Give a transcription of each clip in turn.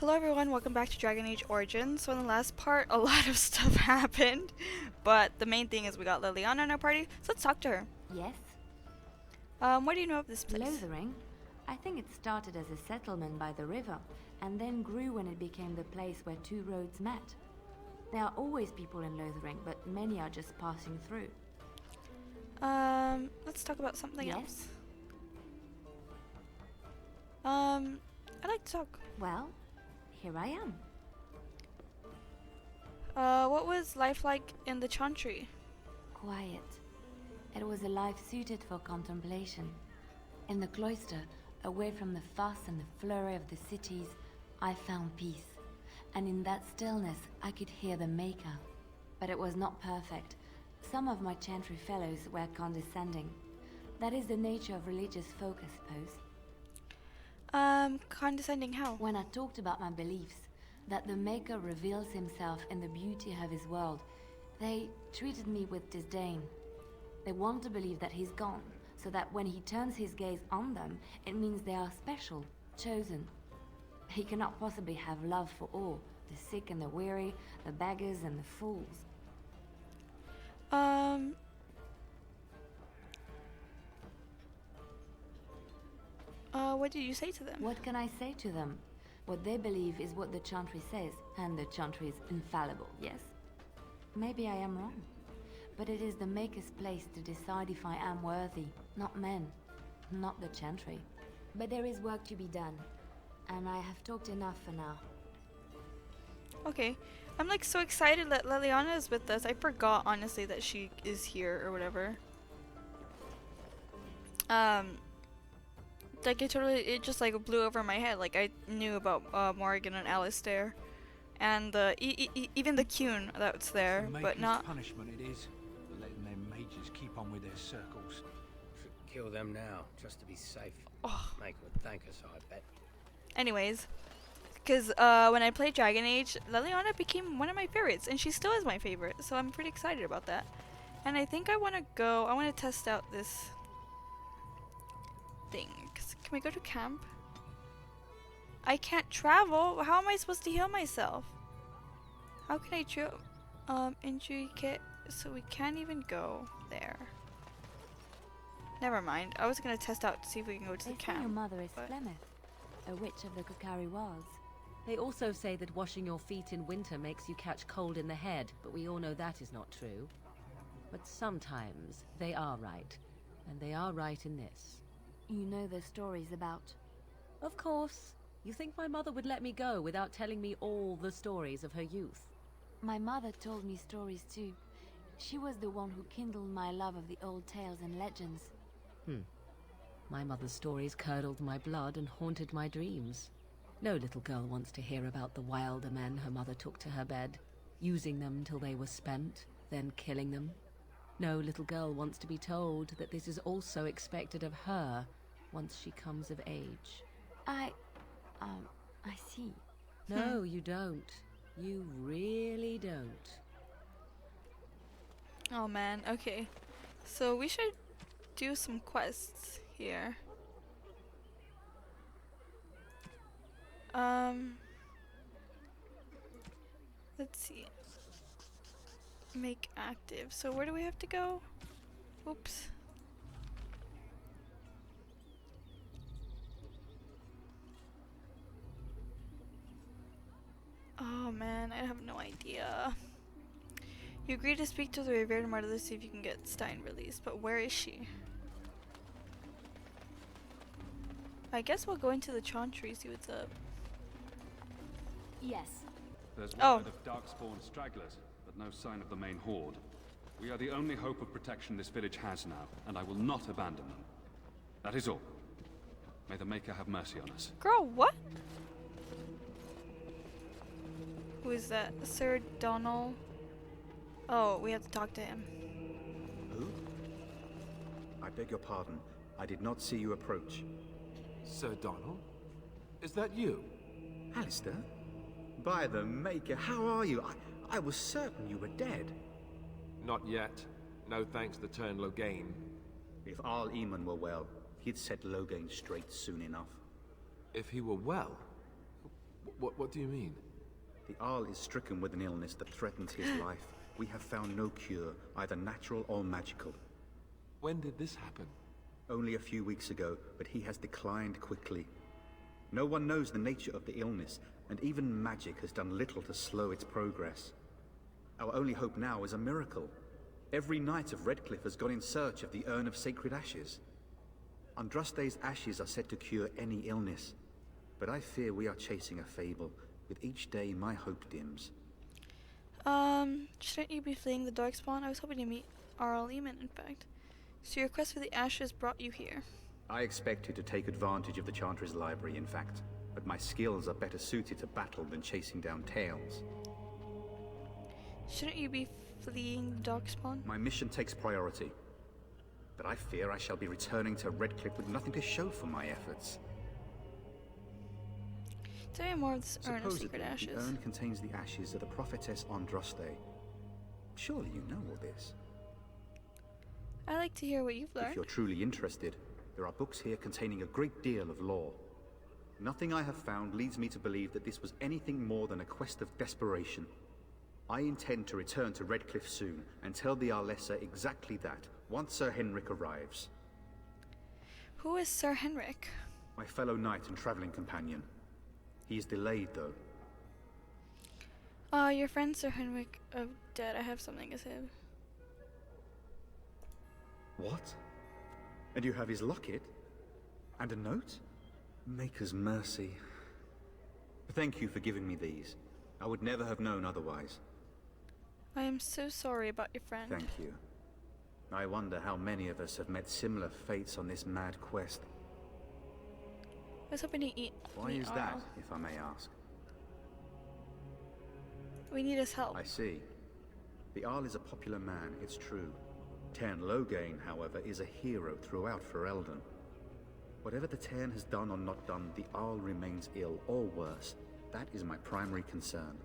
Hello everyone, welcome back to Dragon Age Origins. So in the last part, a lot of stuff happened, but the main thing is we got Liliana in our party, so let's talk to her. Yes? What do you know of this place? Lothering? I think it started as a settlement by the river, and then grew when it became the place where two roads met. There are always people in Lothering, but many are just passing through. Let's talk about something Yes? else. I'd like to talk. Well, here I am. What was life like in the Chantry? Quiet. It was a life suited for contemplation. In the cloister, away from the fuss and the flurry of the cities, I found peace. And in that stillness, I could hear the Maker. But it was not perfect. Some of my Chantry fellows were condescending. That is the nature of religious folk, I suppose. Condescending how? When I talked about my beliefs, that the Maker reveals himself in the beauty of his world, they treated me with disdain. They want to believe that he's gone, so that when he turns his gaze on them, it means they are special, chosen. He cannot possibly have love for all, the sick and the weary, the beggars and the fools. What did you say to them? What can I say to them? What they believe is what the Chantry says, and the Chantry is infallible, yes? Maybe I am wrong, but it is the Maker's place to decide if I am worthy, not men, not the Chantry. But there is work to be done, and I have talked enough for now. Okay. I'm like so excited that Liliana is with us. I forgot honestly that she is here or whatever. Like it just like blew over my head. Like I knew about Morrigan and Alistair, and even the Cune that's there, but not. Punishment it is, letting them mages keep on with their circles. Should kill them now, just to be safe. Oh. Make would thank us, I bet. Anyways, because when I played Dragon Age, Liliana became one of my favorites, and she still is my favorite. So I'm pretty excited about that. And I think I want to go. I want to test out this thing. Can we go to camp? I can't travel. How am I supposed to heal myself? How can I injury kit? So we can't even go there. Never mind. I was gonna test out to see if we can go to the They say camp. your mother is but- Flemeth, a witch of the Kokari Wilds. They also say that washing your feet in winter makes you catch cold in the head, but we all know that is not true. But sometimes they are right, and they are right in this. You know the stories about... Of course. You think my mother would let me go without telling me all the stories of her youth? My mother told me stories too. She was the one who kindled my love of the old tales and legends. My mother's stories curdled my blood and haunted my dreams. No little girl wants to hear about the wilder men her mother took to her bed, using them till they were spent, then killing them. No little girl wants to be told that this is also expected of her once she comes of age. I see. No, you don't. You really don't. Oh man. Okay. So we should do some quests here. Let's see. Make active. So where do we have to go? Oops. Oh man, I have no idea. You agree to speak to the revered mother to see if you can get Stein released, but where is she? I guess we'll go into the Chantry, see what's up. Yes. There's Oh. word of darkspawn stragglers, but no sign of the main horde. We are the only hope of protection this village has now, and I will not abandon them. That is all. May the Maker have mercy on us. Girl, what? Who is that? Sir Donald? Oh, we have to talk to him. Who? I beg your pardon. I did not see you approach. Sir Donald? Is that you? Alistair? By the Maker, how are you? I was certain you were dead. Not yet. No thanks to turn Logain. If Arl Eamon were well, he'd set Logain straight soon enough. If he were well? What do you mean? The Arl is stricken with an illness that threatens his life. We have found no cure, either natural or magical. When did this happen? Only a few weeks ago, but he has declined quickly. No one knows the nature of the illness, and even magic has done little to slow its progress. Our only hope now is a miracle. Every knight of Redcliffe has gone in search of the Urn of Sacred Ashes. Andraste's ashes are said to cure any illness, but I fear we are chasing a fable. With each day, my hope dims. Shouldn't you be fleeing the Darkspawn? I was hoping to meet Arl Eamon, in fact. So your quest for the ashes brought you here. I expected to take advantage of the Chantry's library, in fact, but my skills are better suited to battle than chasing down tales. Shouldn't you be fleeing the Darkspawn? My mission takes priority, but I fear I shall be returning to Redcliffe with nothing to show for my efforts. Tell me more of this Urn of Supposedly, Sacred Ashes. the urn contains the ashes of the prophetess Andraste. Surely you know all this. I like to hear what you've learned. If you're truly interested, there are books here containing a great deal of lore. Nothing I have found leads me to believe that this was anything more than a quest of desperation. I intend to return to Redcliffe soon and tell the Arlessa exactly that, once Sir Henrik arrives. Who is Sir Henrik? My fellow knight and traveling companion. He is delayed, though. Your friend Sir Henrik of Dead. I have something to say. What? And you have his locket? And a note? Maker's mercy. Thank you for giving me these. I would never have known otherwise. I am so sorry about your friend. Thank you. I wonder how many of us have met similar fates on this mad quest. I was hoping to eat. Why is that, if I may ask? We need his help. I see. The Arl is a popular man, it's true. Tairn Loghain, however, is a hero throughout Ferelden. Whatever the Tairn has done or not done, the Arl remains ill, or worse. That is my primary concern.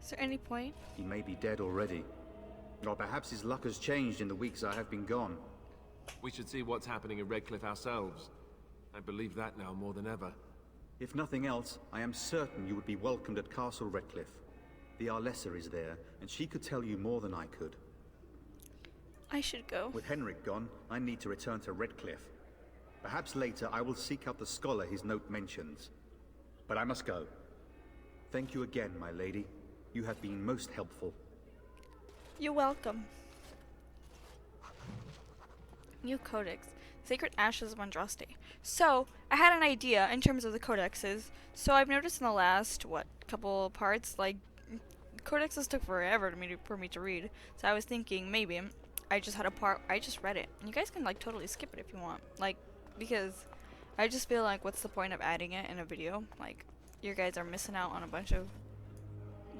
Is there any point? He may be dead already. Or perhaps his luck has changed in the weeks I have been gone. We should see what's happening in Redcliffe ourselves. I believe that now more than ever. If nothing else, I am certain you would be welcomed at Castle Redcliffe. The Arlessa is there, and she could tell you more than I could. I should go. With Henrik gone, I need to return to Redcliffe. Perhaps later I will seek out the scholar his note mentions. But I must go. Thank you again, my lady. You have been most helpful. You're welcome. New Codex. Sacred Ashes of Andraste. So, I had an idea in terms of the codexes. So I've noticed in the last, couple parts, like, codexes took forever for me to read. So I was thinking, maybe, I just had a part, I just read it. And you guys can, totally skip it if you want. Because I just feel like, what's the point of adding it in a video? You guys are missing out on a bunch of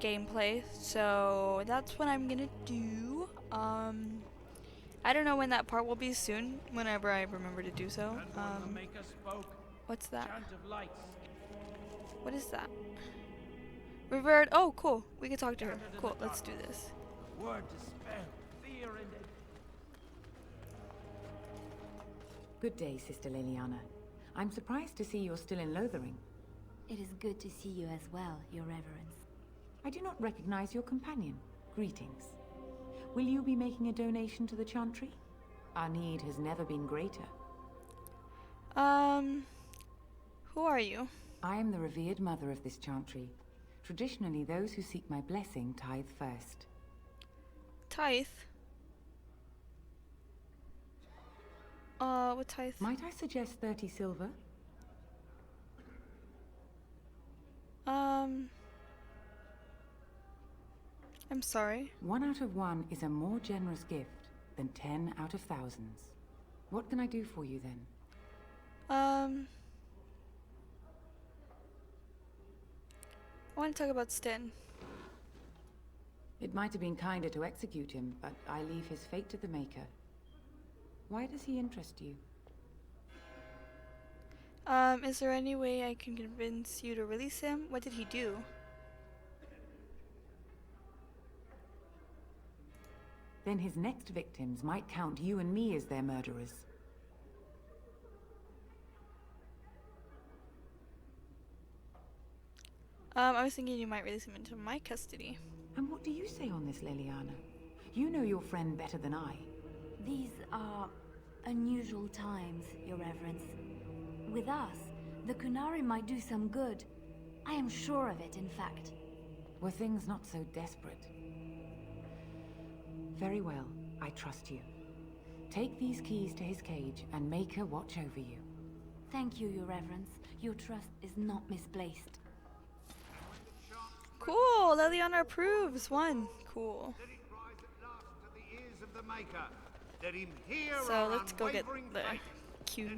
gameplay. So, that's what I'm gonna do. I don't know when that part will be soon, whenever I remember to do so. What's that? What is that? Revered. Oh, cool. We can talk to her. Cool. Let's do this. Good day, Sister Leliana. I'm surprised to see you're still in Lothering. It is good to see you as well, Your Reverence. I do not recognize your companion. Greetings. Will you be making a donation to the Chantry? Our need has never been greater. Who are you? I am the revered mother of this Chantry. Traditionally, those who seek my blessing tithe first. Tithe? What tithe? Might I suggest 30 silver? I'm sorry. 1 out of 1 is a more generous gift than 10 out of thousands. What can I do for you then? I want to talk about Stin. It might have been kinder to execute him, but I leave his fate to the Maker. Why does he interest you? Is there any way I can convince you to release him? What did he do? Then his next victims might count you and me as their murderers. I was thinking you might release him into my custody. And what do you say on this, Leliana? You know your friend better than I. These are unusual times, Your Reverence. With us, the Kunari might do some good. I am sure of it, in fact. Were things not so desperate? Very well, I trust you. Take these keys to his cage and make her watch over you. Thank you, Your Reverence. Your trust is not misplaced. Cool, Leliana approves. 1. Cool. So let's go get the cue.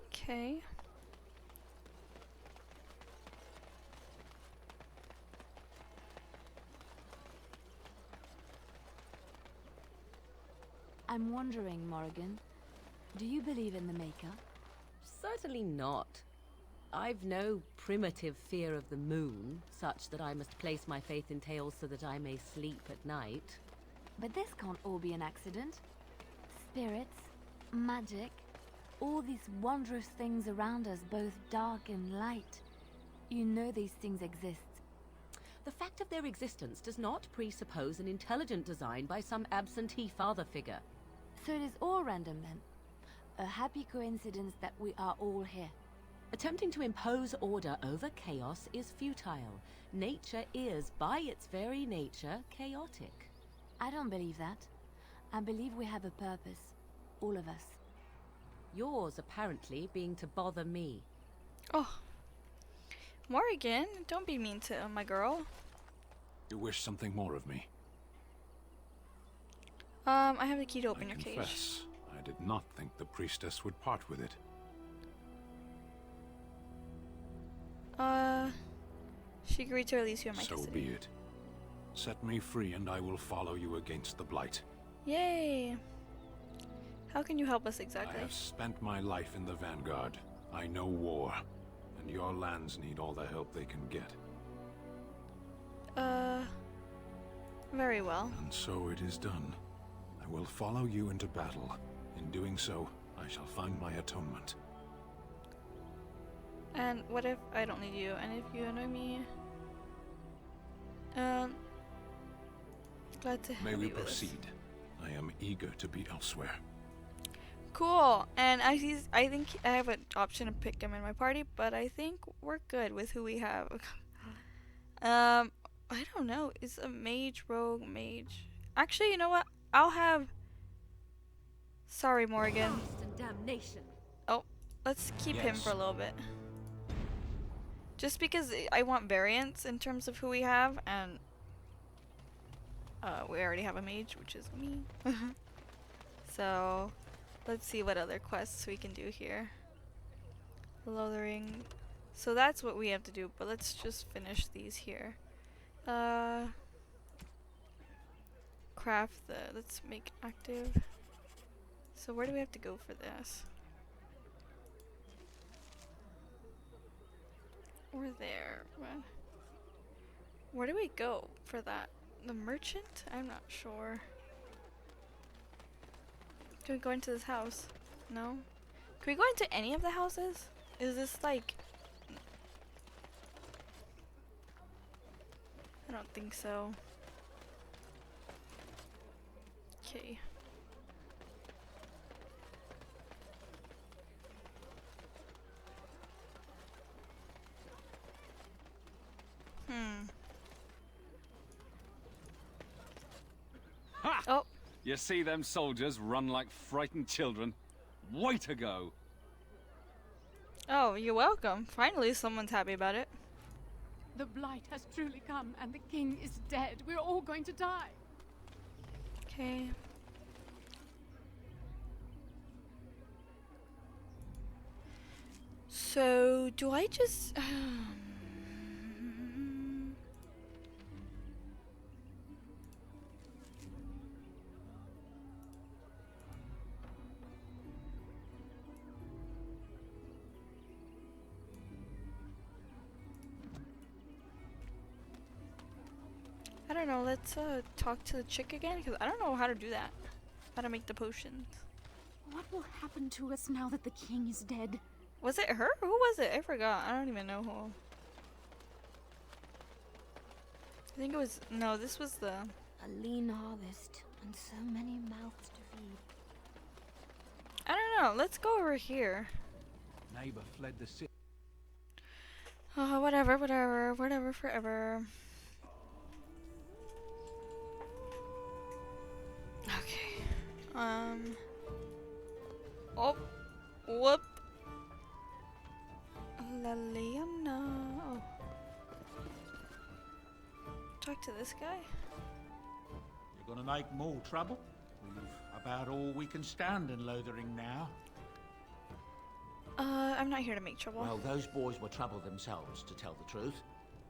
Okay. I'm wondering, Morrigan, do you believe in the Maker? Certainly not. I've no primitive fear of the moon, such that I must place my faith in tales so that I may sleep at night. But this can't all be an accident. Spirits, magic, all these wondrous things around us, both dark and light. You know these things exist. The fact of their existence does not presuppose an intelligent design by some absentee father figure. So it is all random then. A happy coincidence that we are all here. Attempting to impose order over chaos is futile. Nature is, by its very nature, chaotic. I don't believe that. I believe we have a purpose. All of us. Yours, apparently, being to bother me. Oh. Morrigan, don't be mean to my girl. You wish something more of me? I have the key to open your I cage. confess, I did not think the priestess would part with it. She agreed to release you in my So custody. be it. Set me free and I will follow you against the Blight. Yay! How can you help us exactly? I have spent my life in the Vanguard. I know war, and your lands need all the help they can get. Very well. And so it is done. I will follow you into battle. In doing so, I shall find my atonement. And what if I don't need you? And if you annoy me? Glad to May help we you with this. proceed? I am eager to be elsewhere. Cool. And I think I have an option to pick him in my party, but I think we're good with who we have. I don't know. Is a mage, rogue, mage? Actually, you know what? I'll have. Sorry, Morrigan. Lost and damnation. Oh, let's keep him Yes. for a little bit. Just because I want variance in terms of who we have, and we already have a mage, which is me. So, let's see what other quests we can do here. Lothering. So that's what we have to do, but let's just finish these here. Craft let's make active. So where do we have to go for this? We're there. Where do we go for that? The merchant? I'm not sure. Can we go into this house? No? Can we go into any of the houses? Is this like... I don't think so. Okay. Ha! Oh. You see them soldiers run like frightened children? Way to go! Oh, you're welcome. Finally someone's happy about it. The Blight has truly come, and the king is dead. We're all going to die. Okay. So, do I just... I don't know. Let's talk to the chick again, because I don't know how to do that. How to make the potions. What will happen to us now that the king is dead? Was it her? Who was it? I forgot. I don't even know who. I think it was... No, this was the... A lean harvest and so many mouths to feed. I don't know. Let's go over here. Neighbor fled the city. Whatever, forever. Okay. Oh. Whoop. Laliana. Oh. Talk to this guy. You're gonna make more trouble? We've about all we can stand in Lothering now. I'm not here to make trouble. Well, those boys were trouble themselves, to tell the truth.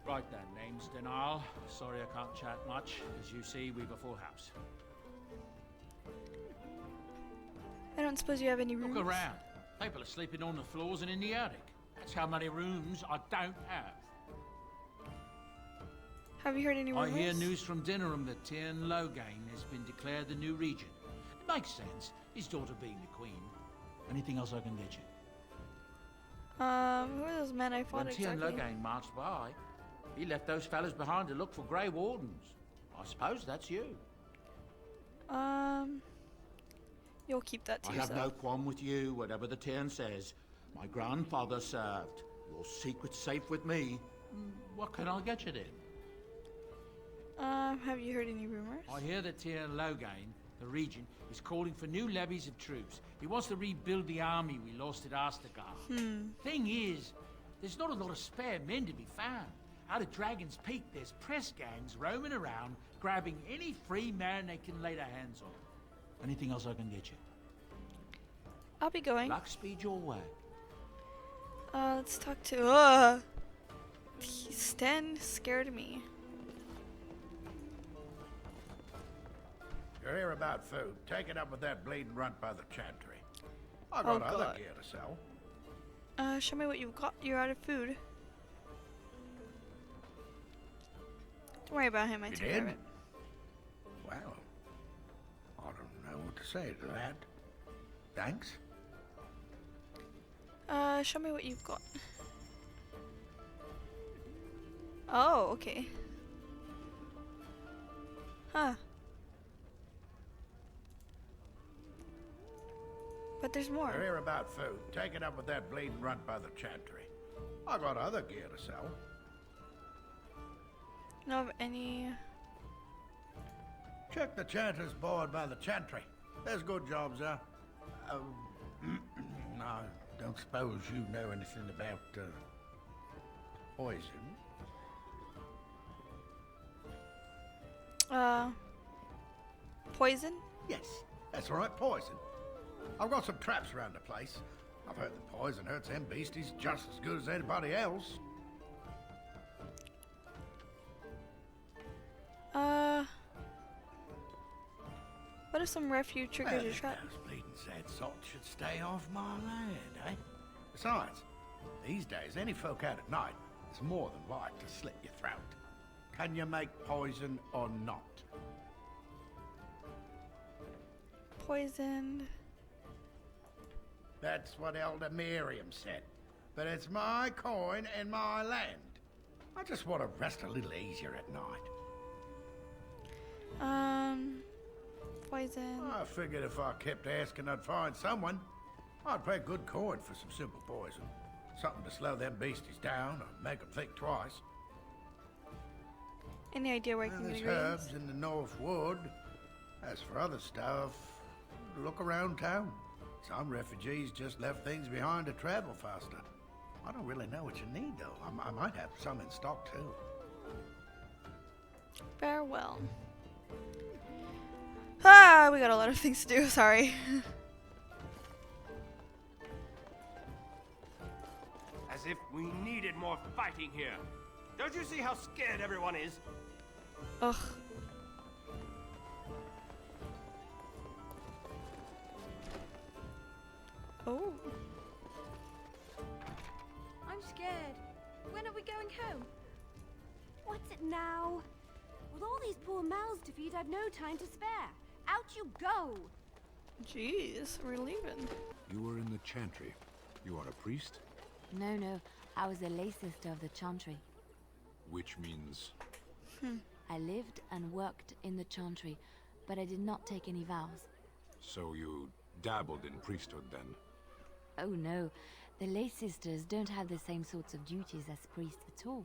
Right then, name's Arl. Sorry I can't chat much. As you see, we've a full house. I don't suppose you have any rooms? Look around. People are sleeping on the floors and in the attic. That's how many rooms I don't have. Have you heard any rumors? I hear news from Dinnerham that Tyrn Logain has been declared the new regent. It makes sense, his daughter being the queen. Anything else I can get you? Who are those men I fought When exactly? Tyrn Logain marched by, he left those fellas behind to look for Grey Wardens. I suppose that's you. You'll keep that to I yourself. have no qualm with you, whatever the Tyrn says. My grandfather served. Your secret's safe with me. What can I get you then? Have you heard any rumors? I hear that Tyrn Logain, the regent, is calling for new levies of troops. He wants to rebuild the army we lost at Astergar. Thing is, there's not a lot of spare men to be found. Out at Dragon's Peak, there's press gangs roaming around, grabbing any free man they can lay their hands on. Anything else I can get you? I'll be going. Luck speed your way. Let's talk to... Sten scared me. You're here about food. Take it up with that bleeding runt by the Chantry. I got other gear to sell. Show me what you've got. You're out of food. Don't worry about him. I You take care of did? it. Well, I don't know what to say to that. Thanks. Show me what you've got. Oh, okay. Huh. But there's more. You're here about food. Take it up with that bleeding runt by the Chantry. I got other gear to sell. Know of any... Check the Chantry's board by the Chantry. There's good jobs there. I don't suppose you know anything about poison. Poison? Yes, that's right, poison. I've got some traps around the place. I've heard that poison hurts them beasties just as good as anybody else. What if some refuge triggers your trap? Those bleeding sad salt should stay off my land, eh? Besides, these days, any folk out at night is more than like to slit your throat. Can you make poison or not? Poisoned. That's what Elder Miriam said. But it's my coin and my land. I just want to rest a little easier at night. Poison. I figured if I kept asking, I'd find someone. I'd pay good coin for some simple poison. Something to slow them beasties down or make them think twice. Any idea where I can There's get herbs in the North Wood. As for other stuff, look around town. Some refugees just left things behind to travel faster. I don't really know what you need, though. I might have some in stock, too. Farewell. Ah, we got a lot of things to do, sorry. As if we needed more fighting here. Don't you see how scared everyone is? Ugh. Oh. I'm scared. When are we going home? What's it now? With all these poor mouths to feed, I've no time to spare. Out you go! Jeez, we're leaving. You were in the Chantry. You are a priest? No, I was a lay sister of the Chantry. Which means... I lived and worked in the Chantry, but I did not take any vows. So you dabbled in priesthood then? Oh no, the lay sisters don't have the same sorts of duties as priests at all.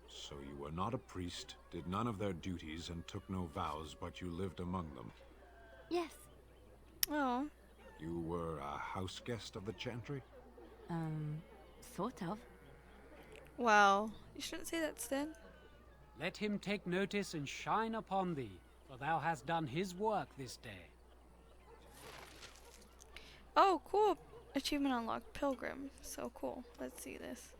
So you were not a priest, did none of their duties, and took no vows, but you lived among them? Yes. Oh. You were a house guest of the Chantry? Sort of. Wow. You shouldn't say that, Stan. Let him take notice and shine upon thee, for thou hast done his work this day. Oh, cool. Achievement unlocked. Pilgrim. So cool. Let's see this.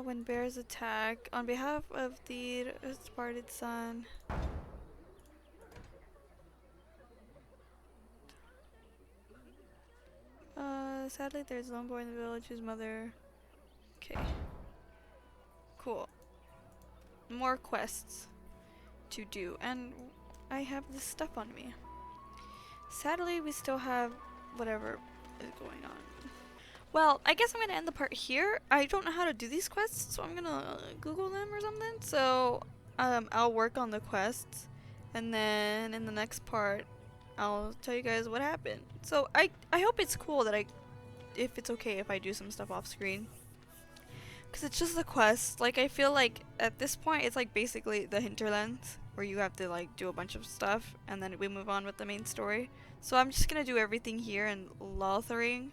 When bears attack, on behalf of the departed son. Sadly, there's a lone boy in the village whose mother... Okay. Cool. More quests to do, and I have this stuff on me. Sadly, we still have whatever is going on. Well, I guess I'm gonna end the part here. I don't know how to do these quests, so I'm gonna Google them or something. So, I'll work on the quests, and then in the next part, I'll tell you guys what happened. So, I hope it's cool that if it's okay if I do some stuff off screen. Because it's just the quest. Like, I feel like at this point, it's like basically the hinterlands, where you have to like do a bunch of stuff, and then we move on with the main story. So I'm just gonna do everything here in Lothering,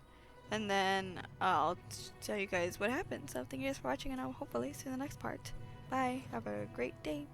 and then I'll tell you guys what happened. So thank you guys for watching, and I'll hopefully see you in the next part. Bye. Have a great day.